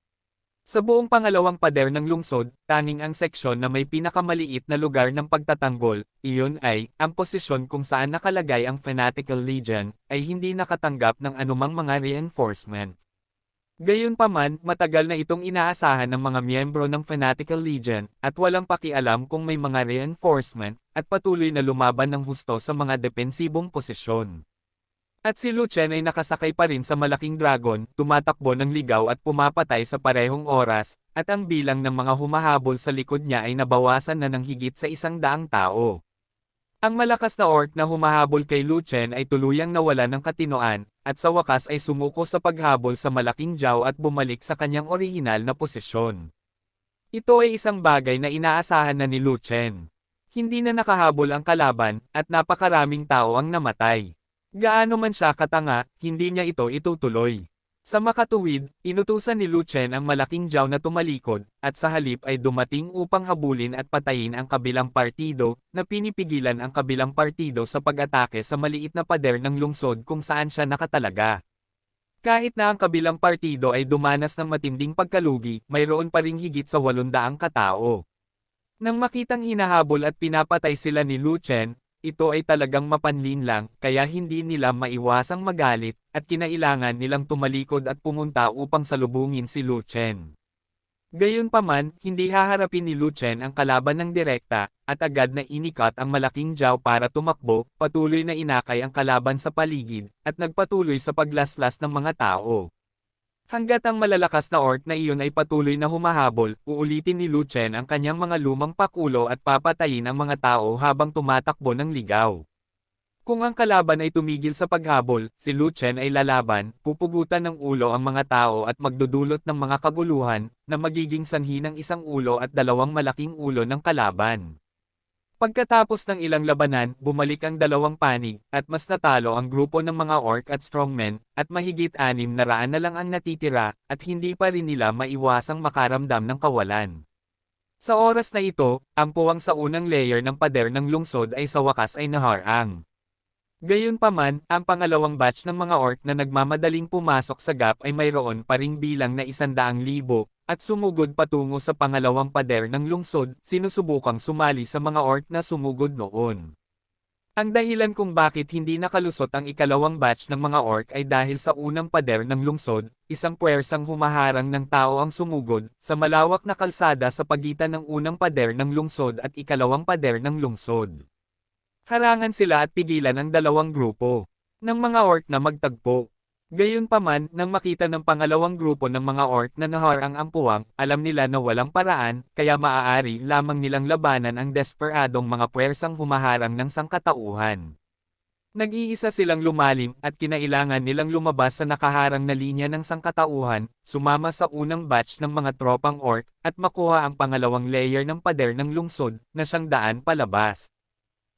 Sa buong pangalawang pader ng lungsod, tanging ang seksyon na may pinakamaliit na lugar ng pagtatanggol, iyon ay, ang posisyon kung saan nakalagay ang Fanatical Legion, ay hindi nakatanggap ng anumang mga reinforcement. Gayunpaman, matagal na itong inaasahan ng mga miyembro ng Fanatical Legion, at walang pakialam kung may mga reinforcement, at patuloy na lumaban ng husto sa mga depensibong posisyon. At si Lu Chen ay nakasakay pa rin sa malaking dragon, tumatakbo ng ligaw at pumapatay sa parehong oras, at ang bilang ng mga humahabol sa likod niya ay nabawasan na ng higit sa 100 tao. Ang malakas na orc na humahabol kay Lu Chen ay tuluyang nawala ng katinoan, at sa wakas ay sumuko sa paghabol sa malaking Jiao at bumalik sa kanyang orihinal na posisyon. Ito ay isang bagay na inaasahan na ni Lu Chen. Hindi na nakahabol ang kalaban, at napakaraming tao ang namatay. Gaano man siya katanga, hindi niya ito itutuloy. Sa makatuwid, inutusan ni Lu Chen ang malaking Jiao na tumalikod, at sa halip ay dumating upang habulin at patayin ang kabilang partido, na pinipigilan ang kabilang partido sa pag-atake sa maliit na pader ng lungsod kung saan siya nakatalaga. Kahit na ang kabilang partido ay dumanas ng matinding pagkalugi, mayroon pa ring higit sa 800 katao. Nang makitang hinahabol at pinapatay sila ni Lu Chen, ito ay talagang mapanlin lang, kaya hindi nila maiwasang magalit, at kinailangan nilang tumalikod at pumunta upang salubungin si Lu Chen. Gayunpaman, hindi haharapin ni Lu Chen ang kalaban ng direkta, at agad na inikat ang malaking Jiao para tumakbo, patuloy na inakay ang kalaban sa paligid, at nagpatuloy sa paglaslas ng mga tao. Hanggat ang malalakas na orc na iyon ay patuloy na humahabol, uulitin ni Lu Chen ang kanyang mga lumang pakulo at papatayin ang mga tao habang tumatakbo ng ligaw. Kung ang kalaban ay tumigil sa paghabol, si Lu Chen ay lalaban, pupugutan ng ulo ang mga tao at magdudulot ng mga kaguluhan, na magiging sanhi ng isang ulo at dalawang malaking ulo ng kalaban. Pagkatapos ng ilang labanan, bumalik ang dalawang panig, at mas natalo ang grupo ng mga orc at strongmen, at mahigit 600 na lang ang natitira, at hindi pa rin nila maiwasang makaramdam ng kawalan. Sa oras na ito, ang puwang sa unang layer ng pader ng lungsod ay sa wakas ay naharang. Gayunpaman, ang pangalawang batch ng mga orc na nagmamadaling pumasok sa gap ay mayroon pa ring bilang na 100,000, at sumugod patungo sa pangalawang pader ng lungsod, sinusubukang sumali sa mga orc na sumugod noon. Ang dahilan kung bakit hindi nakalusot ang ikalawang batch ng mga orc ay dahil sa unang pader ng lungsod, isang puwersang humaharang ng tao ang sumugod, sa malawak na kalsada sa pagitan ng unang pader ng lungsod at ikalawang pader ng lungsod. Harangan sila at pigilan ang dalawang grupo ng mga orc na magtagpo. Gayunpaman, nang makita ng pangalawang grupo ng mga orc na naharang ang puwang, alam nila na walang paraan, kaya maaari lamang nilang labanan ang desperadong mga puwersang humaharang ng sangkatauhan. Nag-iisa silang lumalim at kinailangan nilang lumabas sa nakaharang na linya ng sangkatauhan, sumama sa unang batch ng mga tropang orc, at makuha ang pangalawang layer ng pader ng lungsod, na siyang daan palabas.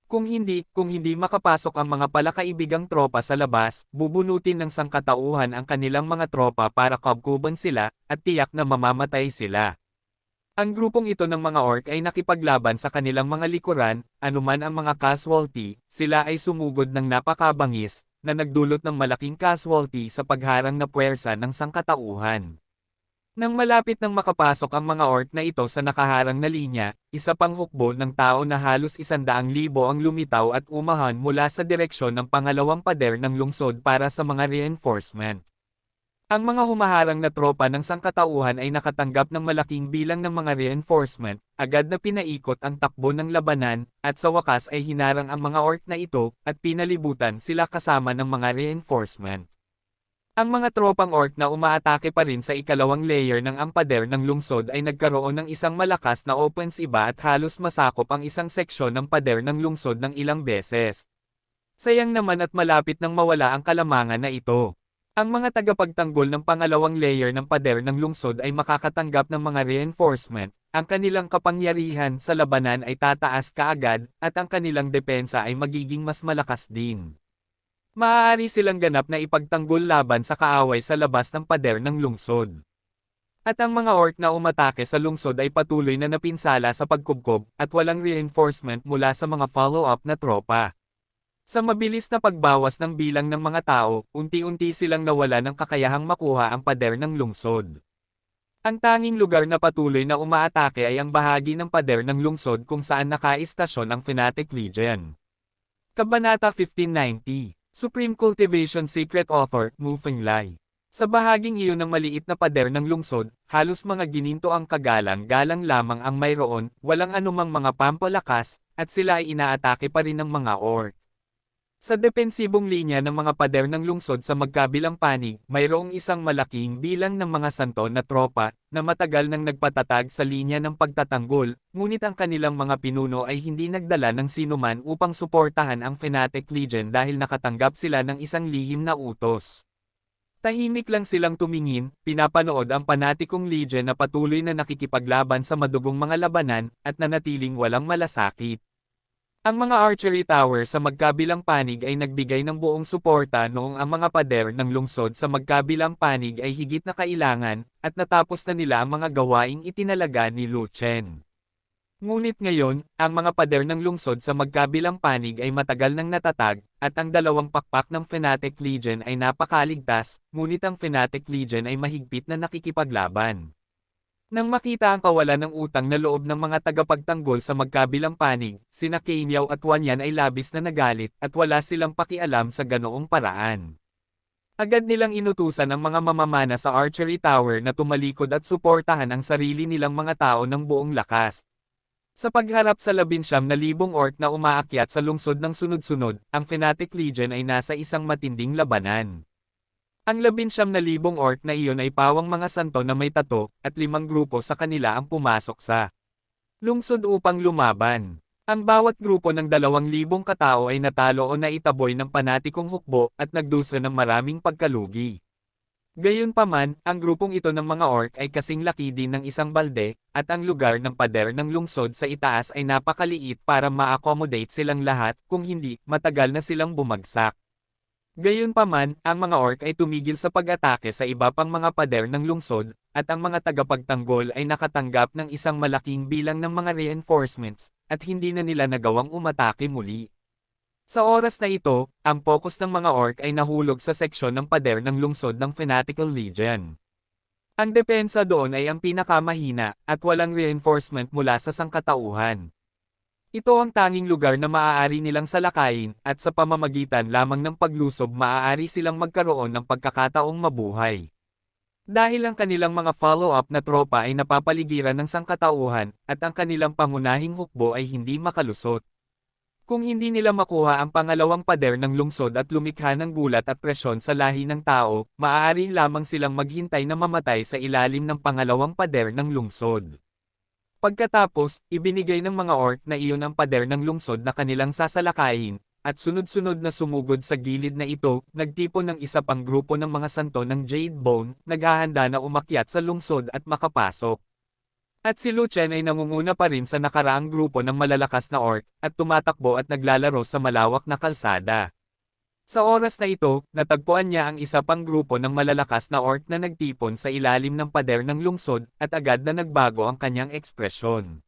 Kung hindi makapasok ang mga palakaibigang tropa sa labas, bubunutin ng sangkatauhan ang kanilang mga tropa para kabkuban sila, at tiyak na mamamatay sila. Ang grupong ito ng mga orc ay nakipaglaban sa kanilang mga likuran, anuman ang mga casualty, sila ay sumugod ng napakabangis, na nagdulot ng malaking casualty sa pagharang na puwersa ng sangkatauhan. Nang malapit nang makapasok ang mga orc na ito sa nakaharang na linya, isa pang hukbo ng tao na halos 100,000 ang lumitaw at umahan mula sa direksyon ng pangalawang pader ng lungsod para sa mga reinforcement. Ang mga humaharang na tropa ng sangkatauhan ay nakatanggap ng malaking bilang ng mga reinforcement, agad na pinaikot ang takbo ng labanan, at sa wakas ay hinarang ang mga orc na ito, at pinalibutan sila kasama ng mga reinforcement. Ang mga tropang orc na umaatake pa rin sa ikalawang layer ng pader ng lungsod ay nagkaroon ng isang malakas na opensiba at halos masakop ang isang seksyon ng pader ng lungsod ng ilang beses. Sayang naman at malapit nang mawala ang kalamangan na ito. Ang mga tagapagtanggol ng pangalawang layer ng pader ng lungsod ay makakatanggap ng mga reinforcement, ang kanilang kapangyarihan sa labanan ay tataas kaagad, at ang kanilang depensa ay magiging mas malakas din. Maaari silang ganap na ipagtanggol laban sa kaaway sa labas ng pader ng lungsod. At ang mga orc na umatake sa lungsod ay patuloy na napinsala sa pagkubkob, at walang reinforcement mula sa mga follow-up na tropa. Sa mabilis na pagbawas ng bilang ng mga tao, unti-unti silang nawala ng kakayahang makuha ang pader ng lungsod. Ang tanging lugar na patuloy na umaatake ay ang bahagi ng pader ng lungsod kung saan nakaistasyon ang Fnatic Legion. Kabanata 1590 Supreme Cultivation Secret Author, Mu Fenglai. Sa bahaging iyon ng maliit na pader ng lungsod, halos mga gininto ang kagalang-galang lamang ang mayroon, walang anumang mga pampalakas, at sila ay inaatake pa rin ng mga orc. Sa depensibong linya ng mga pader ng lungsod sa magkabilang panig, mayroong isang malaking bilang ng mga santo na tropa, na matagal nang nagpatatag sa linya ng pagtatanggol, ngunit ang kanilang mga pinuno ay hindi nagdala ng sinuman upang suportahan ang Fnatic Legion dahil nakatanggap sila ng isang lihim na utos. Tahimik lang silang tumingin, pinapanood ang panatikong Legion na patuloy na nakikipaglaban sa madugong mga labanan, at nanatiling walang malasakit. Ang mga archery tower sa magkabilang panig ay nagbigay ng buong suporta noong ang mga pader ng lungsod sa magkabilang panig ay higit na kailangan, at natapos na nila ang mga gawaing itinalaga ni Lu Chen. Ngunit ngayon, ang mga pader ng lungsod sa magkabilang panig ay matagal nang natatag, at ang dalawang pakpak ng Fnatic Legion ay napakaligtas, ngunit ang Fnatic Legion ay mahigpit na nakikipaglaban. Nang makita ang kawalan ng utang na loob ng mga tagapagtanggol sa magkabilang panig, sina Kaniao at Wanyan ay labis na nagalit, at wala silang pakialam sa ganoong paraan. Agad nilang inutusan ang mga mamamana sa archery tower na tumalikod at suportahan ang sarili nilang mga tao ng buong lakas. Sa pagharap sa 19,000 orc na umaakyat sa lungsod ng sunod-sunod, ang Fnatic Legion ay nasa isang matinding labanan. Ang 19,000 orc na iyon ay pawang mga santo na may tato, at 5 grupo sa kanila ang pumasok sa lungsod upang lumaban. Ang bawat grupo ng 2,000 katao ay natalo o naitaboy ng panatikong hukbo at nagdusa ng maraming pagkalugi. Gayunpaman, ang grupong ito ng mga orc ay kasing laki din ng isang balde, at ang lugar ng pader ng lungsod sa itaas ay napakaliit para ma-accommodate silang lahat, kung hindi, matagal na silang bumagsak. Gayunpaman, ang mga orc ay tumigil sa pag-atake sa iba pang mga pader ng lungsod, at ang mga tagapagtanggol ay nakatanggap ng isang malaking bilang ng mga reinforcements, at hindi na nila nagawang umatake muli. Sa oras na ito, ang focus ng mga orc ay nahulog sa seksyon ng pader ng lungsod ng Fanatical Legion. Ang depensa doon ay ang pinakamahina, at walang reinforcement mula sa sangkatauhan. Ito ang tanging lugar na maaari nilang salakayin, at sa pamamagitan lamang ng paglusob maaari silang magkaroon ng pagkakataong mabuhay. Dahil ang kanilang mga follow-up na tropa ay napapaligiran ng sangkatauhan, at ang kanilang pangunahing hukbo ay hindi makalusot. Kung hindi nila makuha ang pangalawang pader ng lungsod at lumikha ng gulat at presyon sa lahi ng tao, maaari lamang silang maghintay na mamatay sa ilalim ng pangalawang pader ng lungsod. Pagkatapos, ibinigay ng mga orc na iyon ang pader ng lungsod na kanilang sasalakayin, at sunod-sunod na sumugod sa gilid na ito, nagtipon ng isa pang grupo ng mga santo ng Jade Bone, naghahanda na umakyat sa lungsod at makapasok. At si Luchen ay nangunguna pa rin sa nakaraang grupo ng malalakas na orc, at tumatakbo at naglalaro sa malawak na kalsada. Sa oras na ito, natagpuan niya ang isa pang grupo ng malalakas na orc na nagtipon sa ilalim ng pader ng lungsod, at agad na nagbago ang kanyang ekspresyon.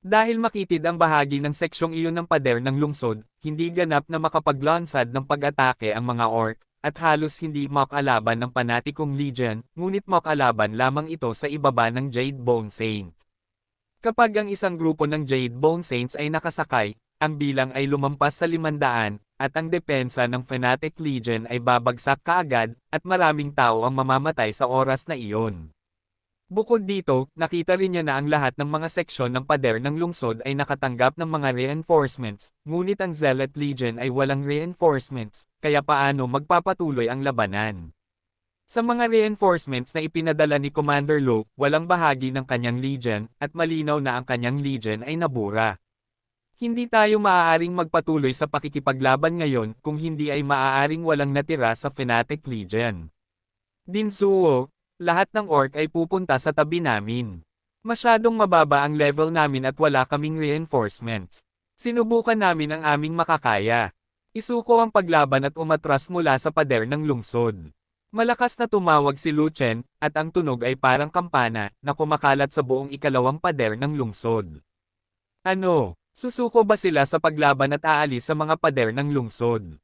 Dahil makitid ang bahagi ng seksyong iyon ng pader ng lungsod, hindi ganap na makapaglansad ng pag-atake ang mga orc, at halos hindi makalaban ng panatikong legion, ngunit makalaban lamang ito sa ibaba ng Jade Bone Saint. Kapag ang isang grupo ng Jade Bone Saints ay nakasakay, ang bilang ay lumampas sa 500, at ang depensa ng Fanatic Legion ay babagsak kaagad, at maraming tao ang mamamatay sa oras na iyon. Bukod dito, nakita rin niya na ang lahat ng mga seksyon ng pader ng lungsod ay nakatanggap ng mga reinforcements, ngunit ang Zealot Legion ay walang reinforcements, kaya paano magpapatuloy ang labanan? Sa mga reinforcements na ipinadala ni Commander Lo, walang bahagi ng kanyang legion, at malinaw na ang kanyang legion ay nabura. Hindi tayo maaaring magpatuloy sa pakikipaglaban ngayon kung hindi ay maaaring walang natira sa Fanatic Legion. Dinsuo, lahat ng orc ay pupunta sa tabi namin. Masyadong mababa ang level namin at wala kaming reinforcements. Sinubukan namin ang aming makakaya. Isuko ang paglaban at umatras mula sa pader ng lungsod. Malakas na tumawag si Luchen, at ang tunog ay parang kampana na kumakalat sa buong ikalawang pader ng lungsod. Ano? Susuko ba sila sa paglaban at aalis sa mga pader ng lungsod?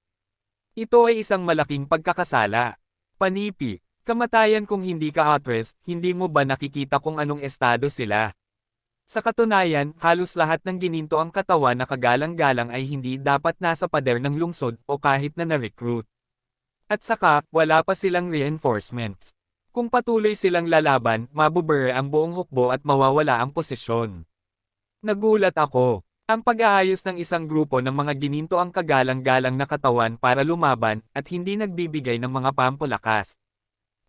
Ito ay isang malaking pagkakasala. Panipi, kamatayan kung hindi ka atras, hindi mo ba nakikita kung anong estado sila? Sa katunayan, halos lahat ng gininto ang katawan na kagalang-galang ay hindi dapat nasa pader ng lungsod o kahit na na-recruit. At saka, wala pa silang reinforcements. Kung patuloy silang lalaban, mabubure ang buong hukbo at mawawala ang posisyon. Nagulat ako. Ang pag-aayos ng isang grupo ng mga gininto ang kagalang-galang na katawan para lumaban, at hindi nagbibigay ng mga pampalakas.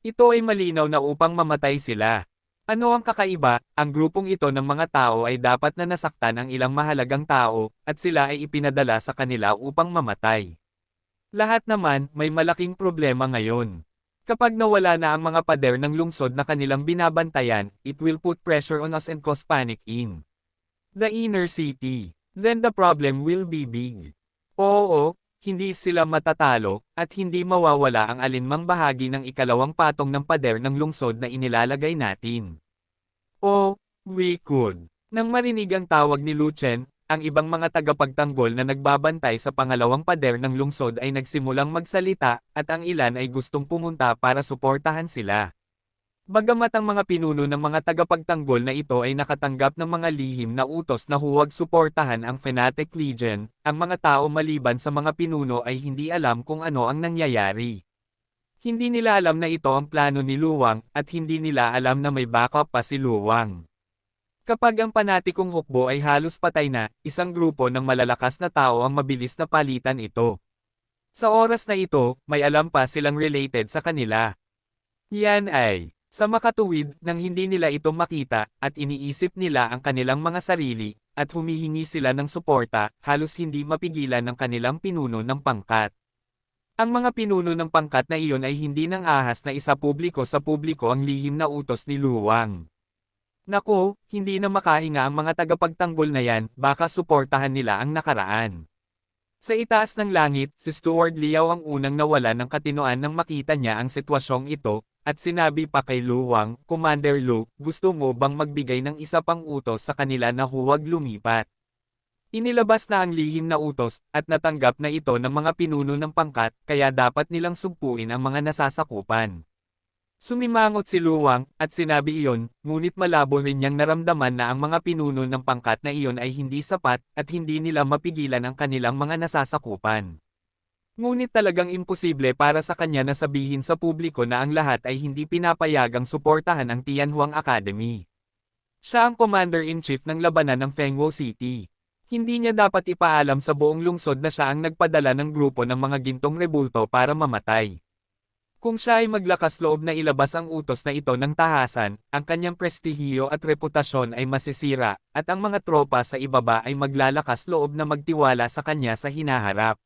Ito ay malinaw na upang mamatay sila. Ano ang kakaiba? Ang grupong ito ng mga tao ay dapat na nasaktan ang ilang mahalagang tao, at sila ay ipinadala sa kanila upang mamatay. Lahat naman, may malaking problema ngayon. Kapag nawala na ang mga pader ng lungsod na kanilang binabantayan, it will put pressure on us and cause panic in the inner city. Then the problem will be big. Oo, hindi sila matatalo, at hindi mawawala ang alinmang bahagi ng ikalawang patong ng pader ng lungsod na inilalagay natin. Oh, we could. Nang marinig ang tawag ni Luchen, ang ibang mga tagapagtanggol na nagbabantay sa pangalawang pader ng lungsod ay nagsimulang magsalita, at ang ilan ay gustong pumunta para suportahan sila. Bagamat ang mga pinuno ng mga tagapagtanggol na ito ay nakatanggap ng mga lihim na utos na huwag suportahan ang Fanatic Legion, ang mga tao maliban sa mga pinuno ay hindi alam kung ano ang nangyayari. Hindi nila alam na ito ang plano ni Luwang, at hindi nila alam na may backup pa si Luwang. Kapag ang panatikong hukbo ay halos patay na, isang grupo ng malalakas na tao ang mabilis na palitan ito. Sa oras na ito, may alam pa silang related sa kanila. Yan ay, sa makatuwid, nang hindi nila ito makita, at iniisip nila ang kanilang mga sarili, at humihingi sila ng suporta, halos hindi mapigilan ng kanilang pinuno ng pangkat. Ang mga pinuno ng pangkat na iyon ay hindi nang ahas na isapubliko sa publiko ang lihim na utos ni Luwang. Naku, hindi na makahinga ang mga tagapagtanggol na yan, baka suportahan nila ang nakaraan. Sa itaas ng langit, si Stuart Liao ang unang nawala ng katinoan nang makita niya ang sitwasyong ito, at sinabi pa kay Luwang, Commander Lu, gusto mo bang magbigay ng isa pang utos sa kanila na huwag lumipat? Inilabas na ang lihim na utos, at natanggap na ito ng mga pinuno ng pangkat, kaya dapat nilang sugpuin ang mga nasasakupan. Sumimangot si Luwang, at sinabi iyon, ngunit malabo rin niyang naramdaman na ang mga pinuno ng pangkat na iyon ay hindi sapat, at hindi nila mapigilan ang kanilang mga nasasakupan. Ngunit talagang imposible para sa kanya na sabihin sa publiko na ang lahat ay hindi pinapayagang suportahan ang Tianhuang Academy. Siya ang Commander-in-Chief ng labanan ng Fengwo City. Hindi niya dapat ipaalam sa buong lungsod na siya ang nagpadala ng grupo ng mga gintong rebulto para mamatay. Kung siya ay maglakas loob na ilabas ang utos na ito ng tahasan, ang kanyang prestihiyo at reputasyon ay masisira, at ang mga tropa sa ibaba ay maglalakas loob na magtiwala sa kanya sa hinaharap.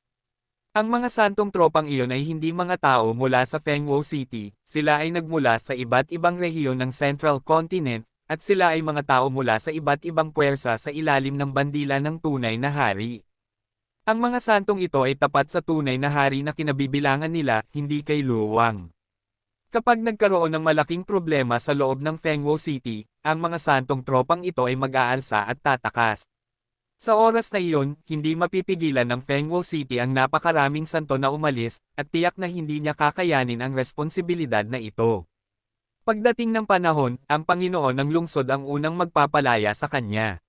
Ang mga santong tropang iyon ay hindi mga tao mula sa Fengwo City, sila ay nagmula sa iba't ibang rehiyon ng Central Continent, at sila ay mga tao mula sa iba't ibang puwersa sa ilalim ng bandila ng tunay na hari. Ang mga santong ito ay tapat sa tunay na hari na kinabibilangan nila, hindi kay Luwang. Kapag nagkaroon ng malaking problema sa loob ng Fengwo City, ang mga santong tropang ito ay mag-aalsa at tatakas. Sa oras na iyon, hindi mapipigilan ng Fengwo City ang napakaraming santo na umalis, at tiyak na hindi niya kakayanin ang responsibilidad na ito. Pagdating ng panahon, ang Panginoon ng lungsod ang unang magpapalaya sa kanya.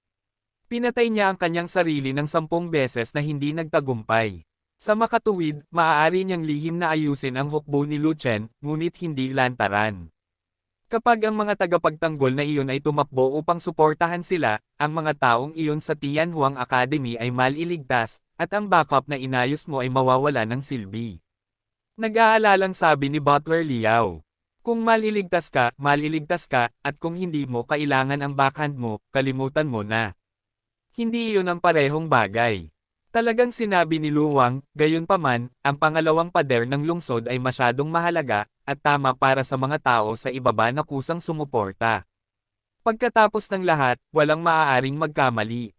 Pinatay niya ang kanyang sarili ng 10 beses na hindi nagtagumpay. Sa makatuwid, maaari niyang lihim na ayusin ang hukbo ni Lu Chen, ngunit hindi lantaran. Kapag ang mga tagapagtanggol na iyon ay tumakbo upang suportahan sila, ang mga taong iyon sa Tianhuang Academy ay maliligtas, at ang backup na inayos mo ay mawawala ng silbi. Nag-aalalang sabi ni Butler Liao. Kung maliligtas ka, at kung hindi mo kailangan ang backhand mo, kalimutan mo na. Hindi iyon ang parehong bagay. Talagang sinabi ni Luwang, gayunpaman, ang pangalawang pader ng lungsod ay masyadong mahalaga, at tama para sa mga tao sa ibaba na kusang sumuporta. Pagkatapos ng lahat, walang maaaring magkamali.